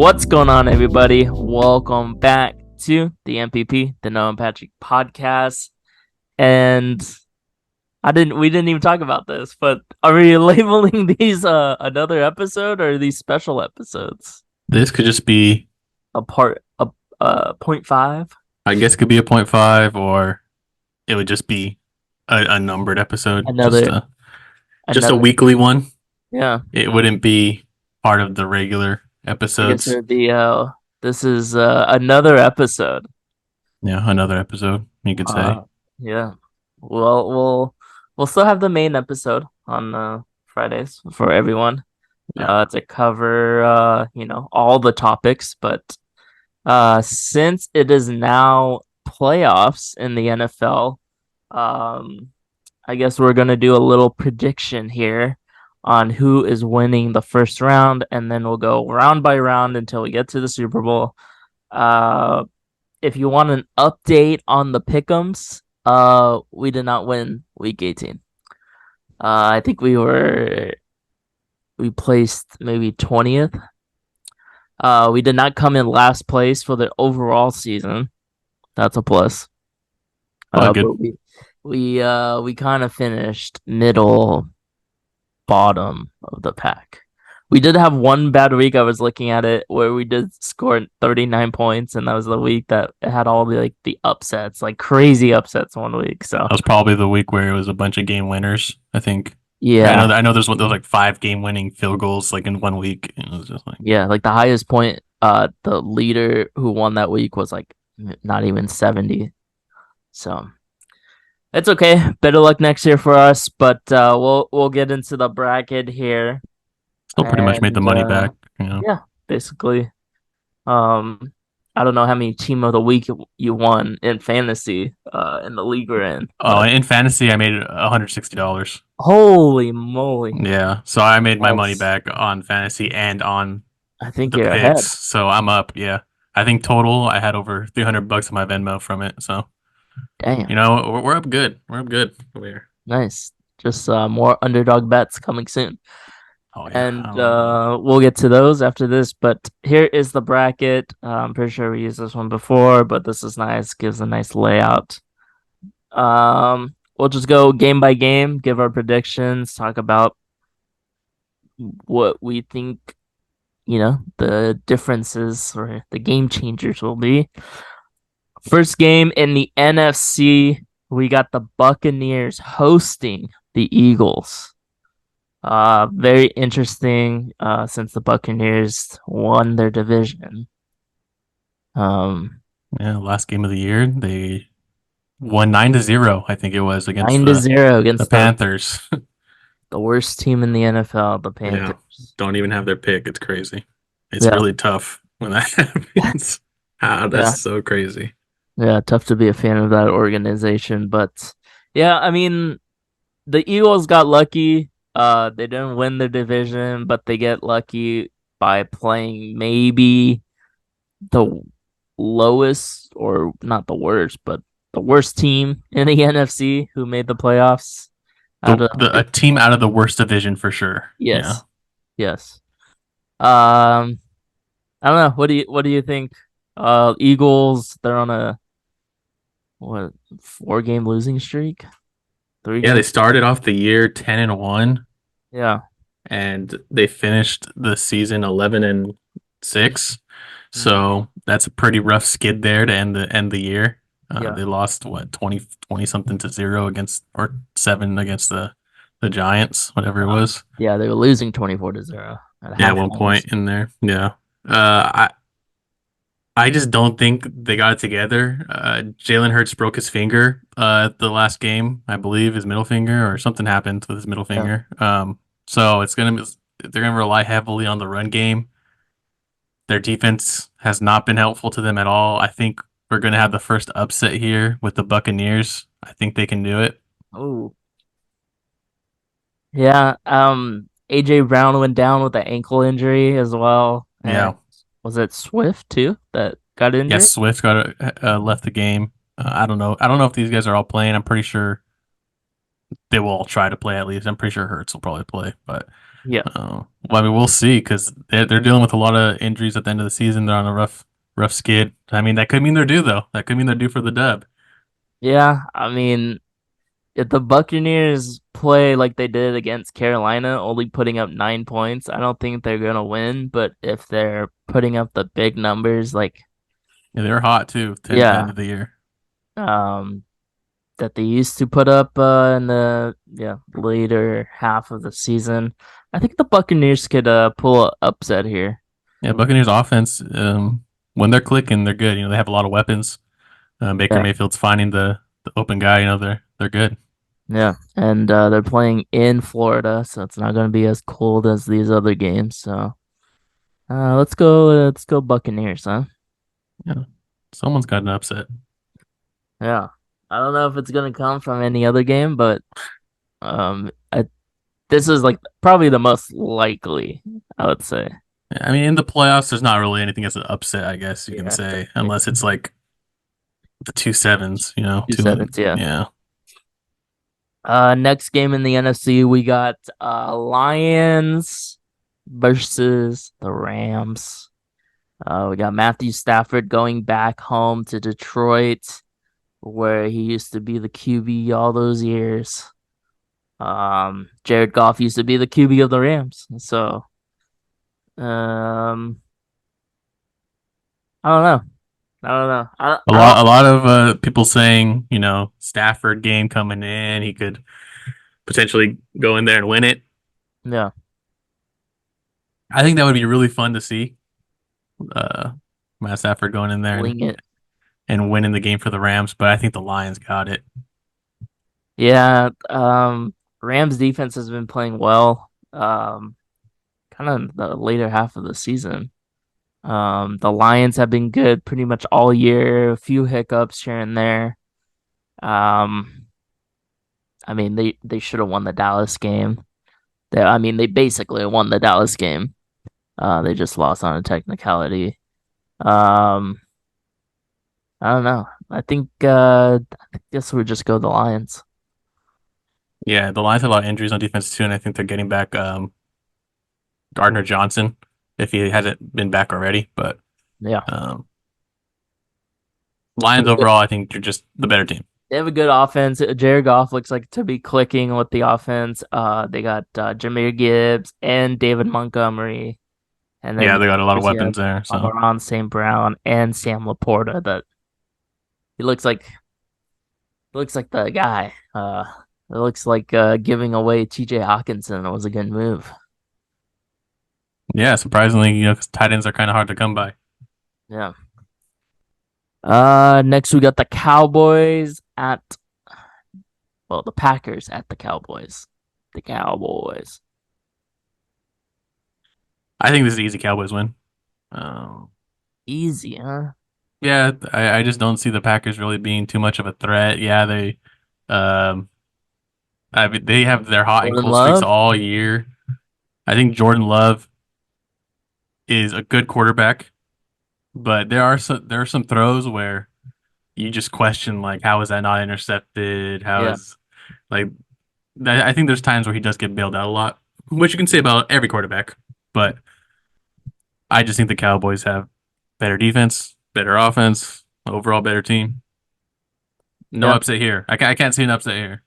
What's going on, everybody? Welcome back to the MPP, the Noah and Patrick podcast. And we didn't even talk about this, but are we labeling these another episode or these special episodes? This could just be, A 0.5? I guess, it could be a 0.5, or it would just be a numbered episode, Another, just a another, weekly one. yeah. It wouldn't be part of the regular I guess episodes. it'd be this is another episode. Yeah, another episode, you could say. Yeah. Well, we'll still have the main episode on Fridays for everyone. Yeah. To cover all the topics, but since it is now playoffs in the NFL, I guess we're gonna do a little prediction here on who is winning the first round, and then we'll go round by round until we get to the Super Bowl. Uh, if you want an update on the pick'ems, we did not win Week 18. I think we placed maybe 20th. We did not come in last place for the overall season. That's a plus. Good. But we kind of finished middle bottom of the pack. We did have one bad week. I was looking at it where we did score 39 points, and that was the week that had all the upsets, like crazy upsets one week. So That was probably the week where it was a bunch of game winners, I think. yeah, I know there's like 5 game-winning field goals like in 1 week. It was just like, yeah, like the highest point, the leader who won that week was like not even 70. So it's okay. Better luck next year for us, but we'll get into the bracket here. still pretty much made the money back. Yeah, basically. I don't know how many team of the week you won in fantasy, in the league we're in. Oh, in fantasy, I made $160. Holy moly! Yeah, so I made my money That's- back on fantasy and on I think the you're picks. ahead. So I'm up. Yeah, I think total I had over $300 in my Venmo from it. So Damn, we're up good. We're up good over here. nice. Just more underdog bets coming soon. Oh yeah, And I love we'll get to those after this. But here is the bracket. I'm pretty sure we used this one before, but this is nice. Gives a nice layout. We'll just go game by game, give our predictions, talk about what we think, the differences or the game changers will be. First game in the NFC, we got the Buccaneers hosting the Eagles. Very interesting, since the Buccaneers won their division. Yeah, last game of the year they won 9-0. I think it was against 9-0 against the Panthers. the worst team in the NFL, the Yeah, Panthers. don't even have their pick. It's crazy. It's Yeah. really tough when that happens. That's Yeah. so crazy. Yeah, tough to be a fan of that organization, but yeah, I mean, the Eagles got lucky. They didn't win the division, but they get lucky by playing maybe the lowest, or not the worst, but the worst team in the NFC who made the playoffs. A team out of the worst division for sure. Yes, yes. I don't know. What do you think? Eagles, they're on a 4-game losing streak. Yeah, they started off the year 10-1. Yeah. And they finished the season 11-6. So that's a pretty rough skid there to end the year. Yeah. They lost 20 something to 0 against, or 7 against the Giants, whatever it was. Yeah, they were losing 24-0 at one point in there. Yeah. I just don't think they got it together. Jalen Hurts broke his finger at the last game, I believe, his middle finger, or something happened with his middle finger. So they're gonna rely heavily on the run game. Their defense has not been helpful to them at all. I think we're gonna have the first upset here with the Buccaneers. I think they can do it. Oh. Yeah, AJ Brown went down with an ankle injury as well. Yeah. Was it Swift too that got injured? Yes, Swift got left the game. I don't know. I don't know if these guys are all playing. I'm pretty sure they will all try to play at least. I'm pretty sure Hurts will probably play, but Yeah. Well, I mean, we'll see because they're dealing with a lot of injuries at the end of the season. They're on a rough skid. I mean, that could mean they're due though. That could mean they're due for the dub. Yeah, I mean, if the Buccaneers play like they did against Carolina, only putting up 9 points, I don't think they're gonna win. But if they're putting up the big numbers, like Yeah, they're hot too to the end yeah, of the year. um, that they used to put up in the later half of the season, I think the Buccaneers could pull an upset here. Yeah, Buccaneers offense, when they're clicking, they're good. You know, they have a lot of weapons. Baker Yeah, Mayfield's finding the open guy. You know, they're good. yeah, and they're playing in Florida, so it's not gonna be as cold as these other games. So let's go Buccaneers, huh? Yeah, someone's got an upset. Yeah. I don't know if it's gonna come from any other game, but I this is like probably the most likely, I would say. I mean, in the playoffs, there's not really anything as an upset, I guess you can Yeah, say, definitely. unless it's like the two sevens. You know, Two two. sevens, yeah. Yeah, Next game in the NFC, we got Lions versus the Rams. We got Matthew Stafford going back home to Detroit, where he used to be the QB all those years. Jared Goff used to be the QB of the Rams. So, um, I don't know. I don't know. I don't. a lot of people saying, you know, Stafford game coming in, he could potentially go in there and win it. Yeah, I think that would be really fun to see. Uh, Matt Stafford going in there wing it. and winning the game for the Rams, but I think the Lions got it. Yeah. Rams defense has been playing well. Kind of the later half of the season. The Lions have been good pretty much all year. A few hiccups here and there. Um, I mean they should have won the Dallas game. I mean they basically won the Dallas game. They just lost on a technicality. Um, I don't know. I guess we just go the Lions. Yeah, the Lions have a lot of injuries on defense too, and I think they're getting back Gardner Johnson if he hasn't been back already. But Yeah. um, Lions overall, I think they're just the better team. They have a good offense. Jared Goff looks like to be clicking with the offense. They got Jameer Gibbs and David Montgomery, and then Yeah, they got a lot of you have weapons there. So Amon St. Brown and Sam Laporta. That he looks like the guy. It looks like giving away T.J. Hawkinson was a good move. yeah, surprisingly, you know, 'cause tight ends are kind of hard to come by. Yeah. Next we got the Cowboys at the Packers at the Cowboys. The Cowboys. I think this is an easy Cowboys win. Um, Easy, huh? yeah, I just don't see the Packers really being too much of a threat. Yeah, um, I mean, they have their hot and Jordan cold streaks Love? all year. I think Jordan Love is a good quarterback, but there are some throws where you just question like how is that not intercepted? How Yeah. is like I think there's times where he does get bailed out a lot, which you can say about every quarterback. But I just think the Cowboys have better defense, better offense, overall better team. No Yeah. upset here. I can't see an upset here.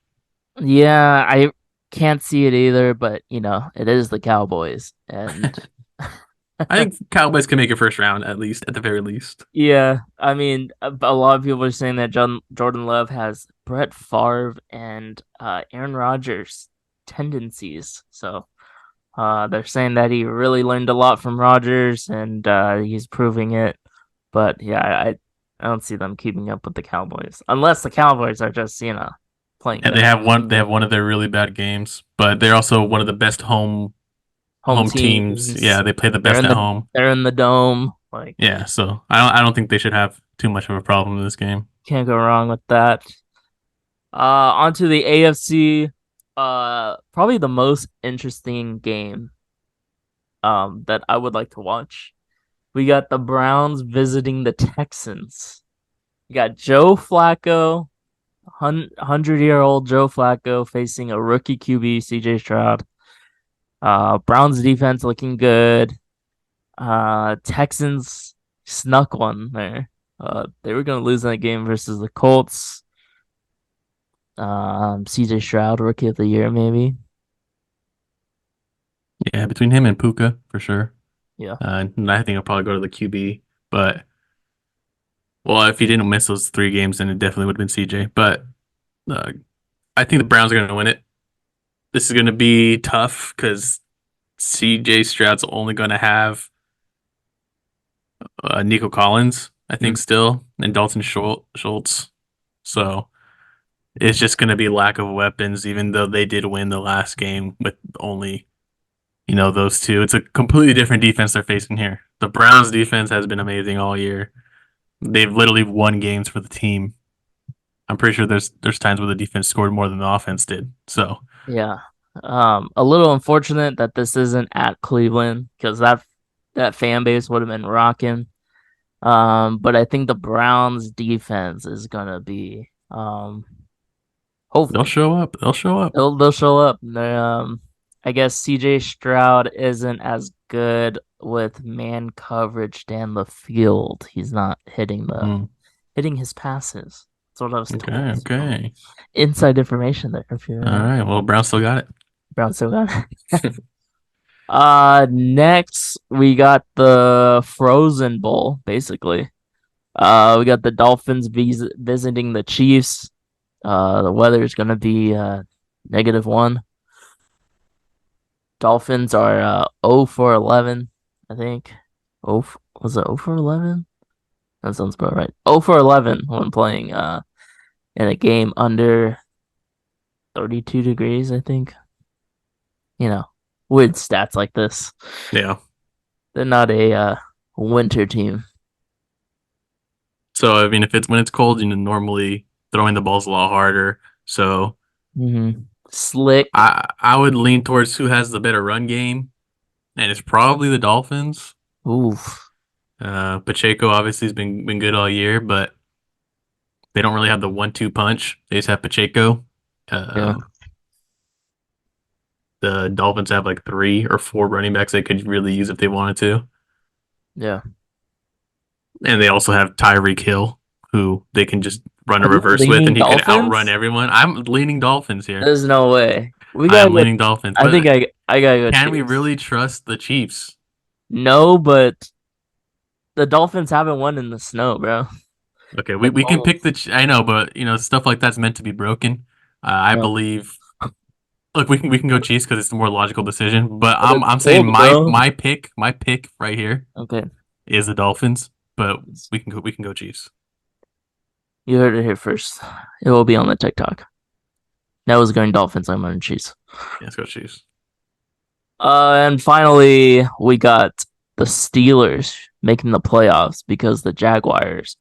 Yeah, I can't see it either, but it is the Cowboys. And I think Cowboys can make it first round at least, at the very least. yeah, I mean, a lot of people are saying that Jordan Love has Brett Favre and Aaron Rodgers tendencies. So they're saying that he really learned a lot from Rodgers, and he's proving it. But yeah, I don't see them keeping up with the Cowboys unless the Cowboys are just playing And better. they have one of their really bad games, but they're also one of the best Home home teams. teams. Yeah, they play the They're best in at the home. they're in the dome. Like Yeah, so I don't think they should have too much of a problem in this game. can't go wrong with that. Onto the AFC. Probably the most interesting game that I would like to watch. We got the Browns visiting the Texans. You got Joe Flacco, 100-year-old Joe Flacco facing a rookie QB, CJ Stroud. Browns defense looking good. Texans snuck one there. They were gonna lose that game versus the Colts. CJ Stroud, rookie of the year, maybe. Yeah, between him and Puka for sure. Yeah, And I think I'll probably go to the QB. But well, if he didn't miss those 3 games, then it definitely would have been CJ. But uh, I think the Browns are going to win it. This is going to be tough because CJ Stroud's only going to have Nico Collins, I think, mm, still, and Dalton Schultz. So it's just going to be lack of weapons, even though they did win the last game with only, those two. It's a completely different defense they're facing here. The Browns defense has been amazing all year. They've literally won games for the team. I'm pretty sure there's times where the defense scored more than the offense did. So yeah. A little unfortunate that this isn't at Cleveland because that fan base would have been rocking. But I think the Browns defense is gonna be they'll hopefully show up. They'll show up. they'll show up. I guess CJ Stroud isn't as good with man coverage down the field. He's not Mm, hitting his passes. That's what I was told. okay, So okay. inside information there if you're All right. Well, Brown still got it. Brown still got it. Next we got the Frozen Bowl, basically. We got the Dolphins visiting the Chiefs. The weather is gonna be -1. Dolphins are 0 for 11, I think. Was it 0 for 11? That sounds about right. 0 for 11 when playing in a game under 32 degrees, I think. You know, weird stats like this. Yeah. They're not a winter team. So I mean, if it's when it's cold, normally throwing the ball's a lot harder. So Slick. I would lean towards who has the better run game, and it's probably the Dolphins. Oof. Pacheco obviously has been good all year, but they don't really have the 1-2 punch. They just have Pacheco. Yeah. Um, the Dolphins have like 3 or 4 running backs they could really use if they wanted to. Yeah. And they also have Tyreek Hill, who they can just run Are a you reverse with, leaning and he could outrun Dolphins? everyone. I'm leaning Dolphins here. There's no way. We gotta I'm go. leaning Dolphins, I think but I gotta go can we Chiefs. really trust the Chiefs? No, but the Dolphins haven't won in the snow, bro. Okay, we, Like we can pick Mahomes. the. I know, but stuff like that's meant to be broken. I No. believe. Look, we can go Chiefs because it's the more logical decision. But But I'm it's I'm saying cold, bro. my pick right here Okay. is the Dolphins. But we can go Chiefs. You heard it here first. It will be on the TikTok. That was going Dolphins. I'm on Chiefs. Yeah, let's go Chiefs. And finally, we got the Steelers making the playoffs because the Jaguars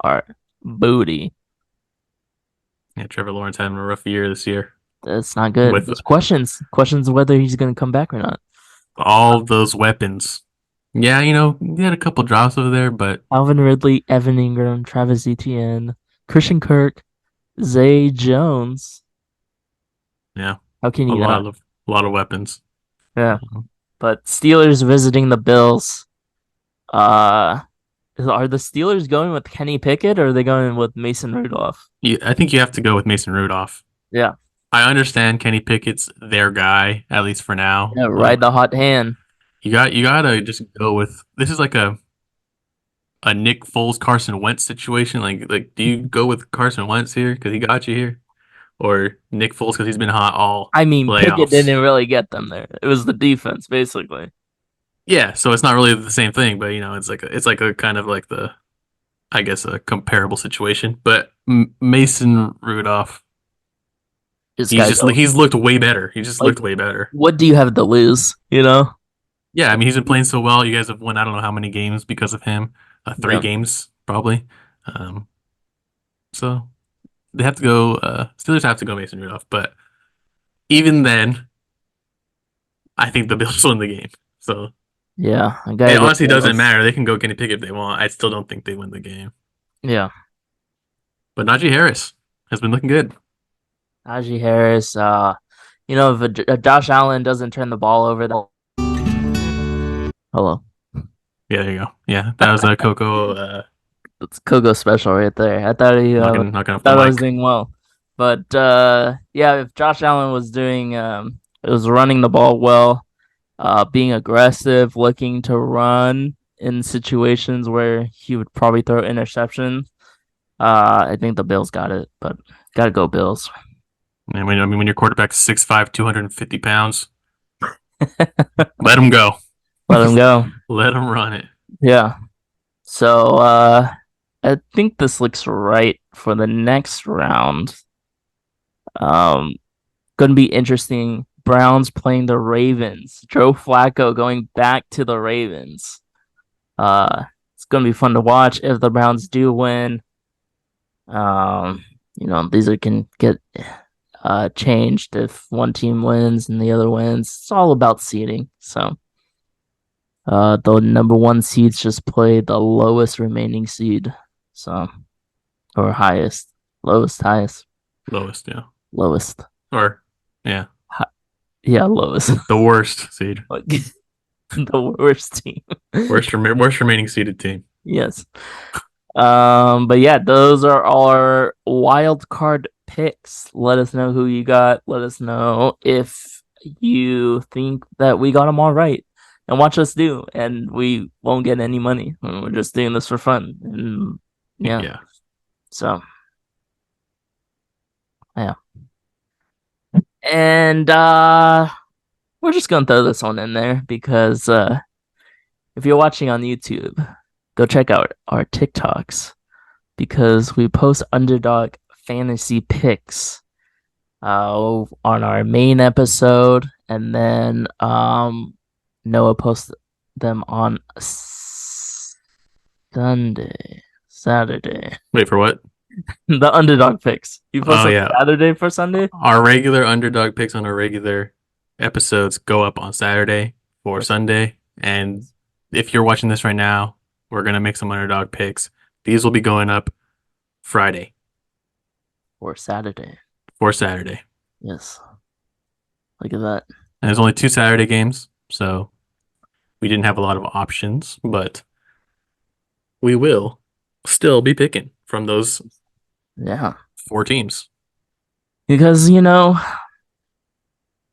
are booty. Yeah, Trevor Lawrence having a rough year this year That's not good. with There's questions whether he's going to come back or not. all those weapons. Yeah, he had a couple drops over there, but Alvin Ridley, Evan Ingram, Travis Etienne, Christian Kirk, Zay Jones. yeah, How can a you not? lot of weapons. Yeah. But Steelers visiting the Bills. Uh, are the Steelers going with Kenny Pickett or are they going with Mason Rudolph? I think you have to go with Mason Rudolph. Yeah. I understand Kenny Pickett's their guy, at least for now, Yeah, but ride the hot hand. you gotta just go with this is like a Nick Foles Carson Wentz situation. Like do you go with Carson Wentz here because he got you here, or Nick Foles because he's been hot all I mean, Pickett playoffs? didn't really get them there. It was the defense, basically. Yeah, so it's not really the same thing, but it's like a kind of like the I guess a comparable situation. But Mason Rudolph, This guy goes, he's looked way better. He just like, looked way better. what do you have to lose? You know? Yeah, I mean he's been playing so well. You guys have won I don't know how many games because of him. 3 Yeah. games probably. Um, so they have to go. Steelers have to go Mason Rudolph, but even then, I think the Bills win the game. So Yeah. I it gotta go honestly doesn't Bills. matter. They can go Kenny Pickett if they want. I still don't think they win the game. Yeah. But Najee Harris has been looking good. Najee Harris, if Josh Allen doesn't turn the ball over, hello, Yeah, there you go. Yeah, that was a Coco that's Kogo special right there. knocking I off the thought I was mic. doing well, but yeah, if Josh Allen was doing it was running the ball well, being aggressive, looking to run in situations where he would probably throw interceptions. I think the Bills got it, but gotta go Bills. And when your quarterback's 6'5", 250 pounds, let him go. Let him go. Let him run it. Yeah. So I think this looks right for the next round. Um, gonna be interesting. Browns playing the Ravens. Joe Flacco going back to the Ravens. It's gonna be fun to watch if the Browns do win. Um, these are can get changed if one team wins and the other wins. It's all about seeding. So the number one seeds just play the lowest remaining seed. So or highest, lowest, highest, Lowest, yeah. lowest. Or yeah, Hi- yeah, lowest. the worst seed. Like the worst team. Worst remaining seeded team. Yes. But yeah, those are our wild card picks. Let us know who you got. Let us know if you think that we got them all right. And watch us do. And we won't get any money. We're just doing this for fun. And yeah. Yeah. So yeah. And we're just gonna throw this one in there because if you're watching on YouTube, go check out our TikToks because we post Underdog Fantasy Picks on our main episode, and then Noah posts them on Saturday. Wait for what? The Underdog Picks. You post Oh on yeah. Saturday for Sunday. Our regular underdog picks on our regular episodes go up on Saturday for Sunday. And if you're watching this right now, we're gonna make some underdog picks. These will be going up Friday For Saturday. for Saturday. Yes. Look at that. And there's only 2 Saturday games, so we didn't have a lot of options, but we will still be picking from those Yeah. 4 teams. Because, can't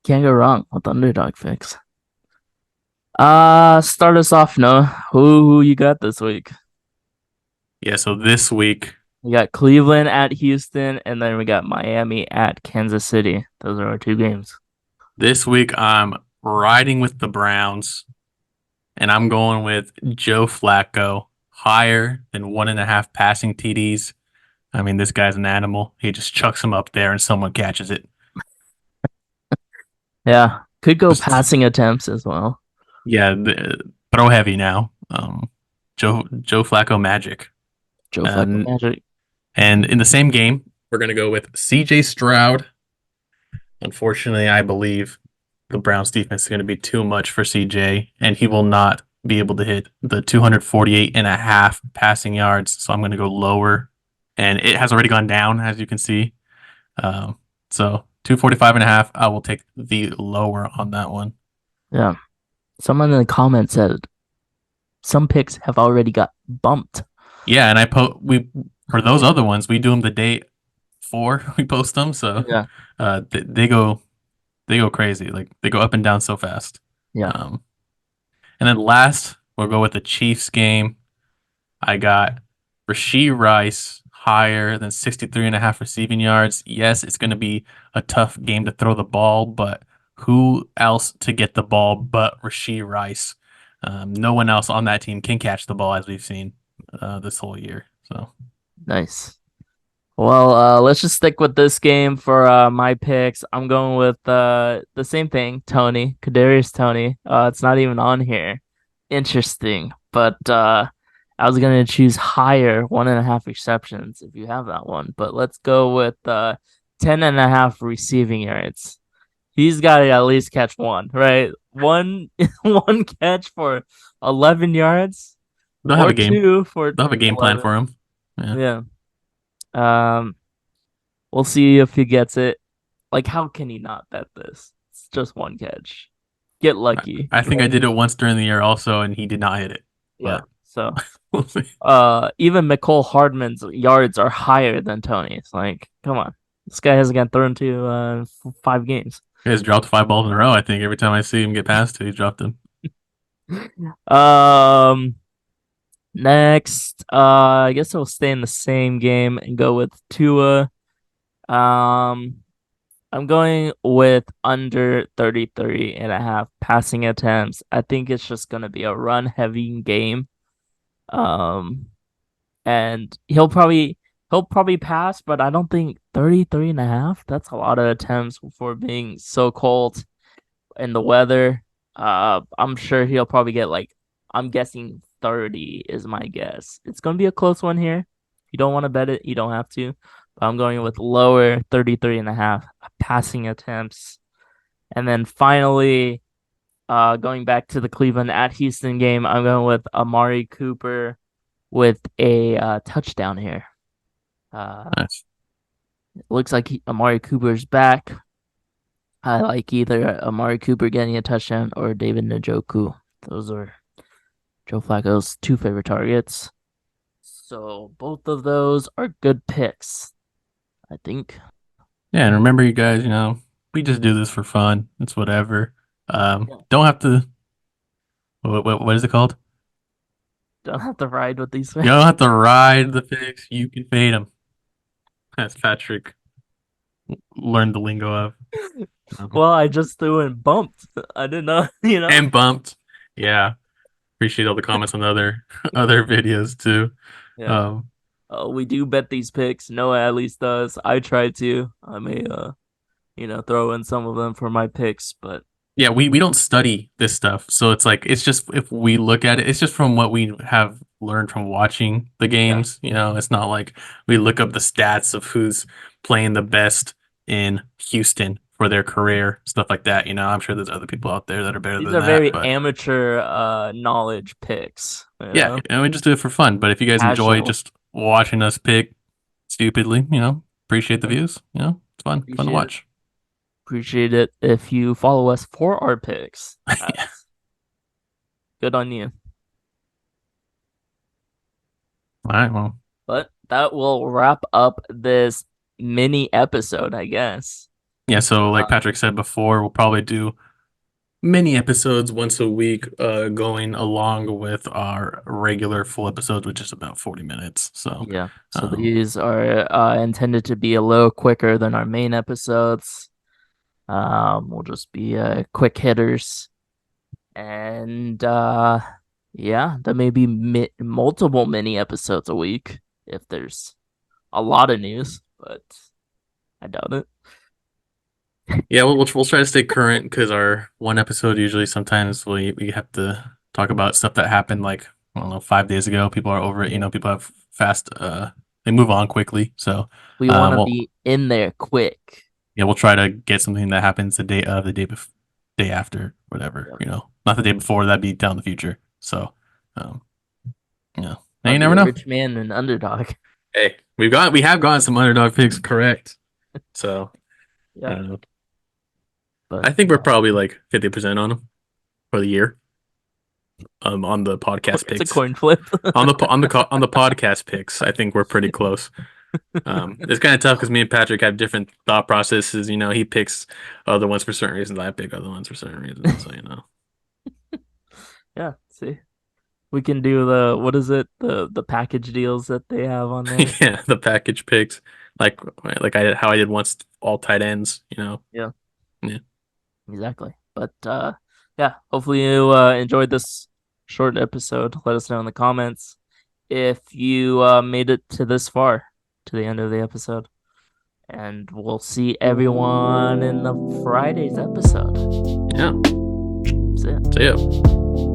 go wrong with Underdog Picks. Start us off, Noah. Who you got this week? Yeah, so this week, We got Cleveland at Houston, and then we got Miami at Kansas City. Those are our two games. I'm riding with the Browns, and I'm going with Joe Flacco, higher than 1.5 passing TDs. I mean, this guy's an animal. He just chucks them up there and someone catches it. Yeah. Could go Just, passing attempts as well. yeah, throw heavy now. Joe Flacco magic. Joe Flacco And Magic. and in the same game, we're gonna go with C.J. Stroud. Unfortunately, I believe the Browns defense is going to be too much for CJ, and he will not be able to hit the 248.5 passing yards. So I'm going to go lower, and it has already gone down, as you can see. So 245.5, I will take the lower on that one. Yeah. Someone in the comments said some picks have already got bumped. Yeah, and we for those other ones, we do them the day before we post them, so Yeah. they go crazy, like they go up and down so fast. Yeah. Um, and then last, we'll go with the Chiefs game. I got Rashee Rice higher than 63.5 receiving yards. Yes, it's going to be a tough game to throw the ball, but who else to get the ball but Rashee Rice? No one else on that team can catch the ball as we've seen this whole year. So Nice. Well, let's just stick with this game for my picks. I'm going with the same thing, Tony, Kadarius Tony. It's not even on here. Interesting, but I was gonna choose higher 1.5 receptions if you have that one, but let's go with 10.5 receiving yards. He's got to at least catch one, right? One one catch for 11 yards they'll have or a game. two for They'll have a game plan 11. for him. Yeah. Yeah. Um, we'll see if he gets it. Like, how can he not bet this? It's just one catch. Get I, lucky. I think I Like, did it once during the year also, and he did not hit it. yeah. But So, we'll see. even McCole Hardman's yards are higher than Tony's. Like, come on. This guy hasn't got thrown to 5 games. He has dropped 5 balls in a row. I think every time I see him get past two, he's dropped them. Um, next, I guess I'll stay in the same game and go with Tua. Um, I'm going with under 33 and a half passing attempts. I think it's just going to be a run heavy game. Um, and he'll probably pass, but I don't think 33 and a half. That's a lot of attempts for being so cold in the weather. I'm sure he'll probably get like, I'm guessing 30 is my guess. It's going to be a close one here. If you don't want to bet it, you don't have to. But I'm going with lower 33 and a half passing attempts. And then finally, going back to the Cleveland at Houston game, I'm going with Amari Cooper with a touchdown here. Nice. It looks like Amari Cooper's back. I like either Amari Cooper getting a touchdown or David Njoku. Those are Joe Flacco's two favorite targets. So both of those are good picks, I think. Yeah, and remember, you guys, we just do this for fun. It's whatever. Yeah. Don't have to. What is it called? Don't have to ride with these You don't things. have to ride the picks. You can fade them. As Patrick learned the lingo of. Well, I just threw in bumped. I didn't know, And bumped. Yeah. Appreciate all the comments on the other other videos too. Yeah. Um, We do bet these picks. Noah at least does. I try to. I may throw in some of them for my picks, but yeah, we don't study this stuff, so it's like it's just if we look at it, it's just from what we have learned from watching the yeah. games. It's not like we look up the stats of who's playing the best in Houston for their career, stuff like that. I'm sure there's other people out there that are better These than are that, very but amateur knowledge picks, yeah, we just do it for fun. But if you guys enjoy casual. just watching us pick stupidly, appreciate the views. It's fun to Appreciate it. watch. Appreciate it if you follow us for our picks. That's good on you. All right, well, But that will wrap up this mini episode, I guess. yeah. So like Uh, Patrick said before, we'll probably do mini episodes once a week, going along with our regular full episodes, which is about 40 minutes. So, yeah. So um, these are intended to be a little quicker than our main episodes. We'll just be quick hitters. And yeah, there may be multiple mini episodes a week if there's a lot of news, but I doubt it. yeah, we'll try to stay current because our one episode usually sometimes we have to talk about stuff that happened like I don't know 5 days ago. People are over it. Yeah. People have fast they move on quickly. So, We want to we'll be in there quick. yeah, we'll try to get something that happens the day of, the day after, whatever. Yep. Not the day before. That'd be down the future. So, um, now I'll you be never a know. rich man and underdog. Hey, we have gotten some underdog picks correct. So I Yeah, don't know. but I think we're probably like 50% on them for the year. On the podcast it's a picks, coin flip. on the podcast picks, I think we're pretty close. It's kind of tough because me and Patrick have different thought processes. He picks other ones for certain reasons. I pick other ones for certain reasons. So Yeah, see, we can do the what is it the package deals that they have on there. yeah, the package picks, like how I did once, all tight ends. Yeah, Yeah, exactly. But yeah, hopefully you enjoyed this short episode. Let us know in the comments if you made it to this far to the end of the episode. And we'll see everyone in the Friday's episode. yeah. That's it. So yeah.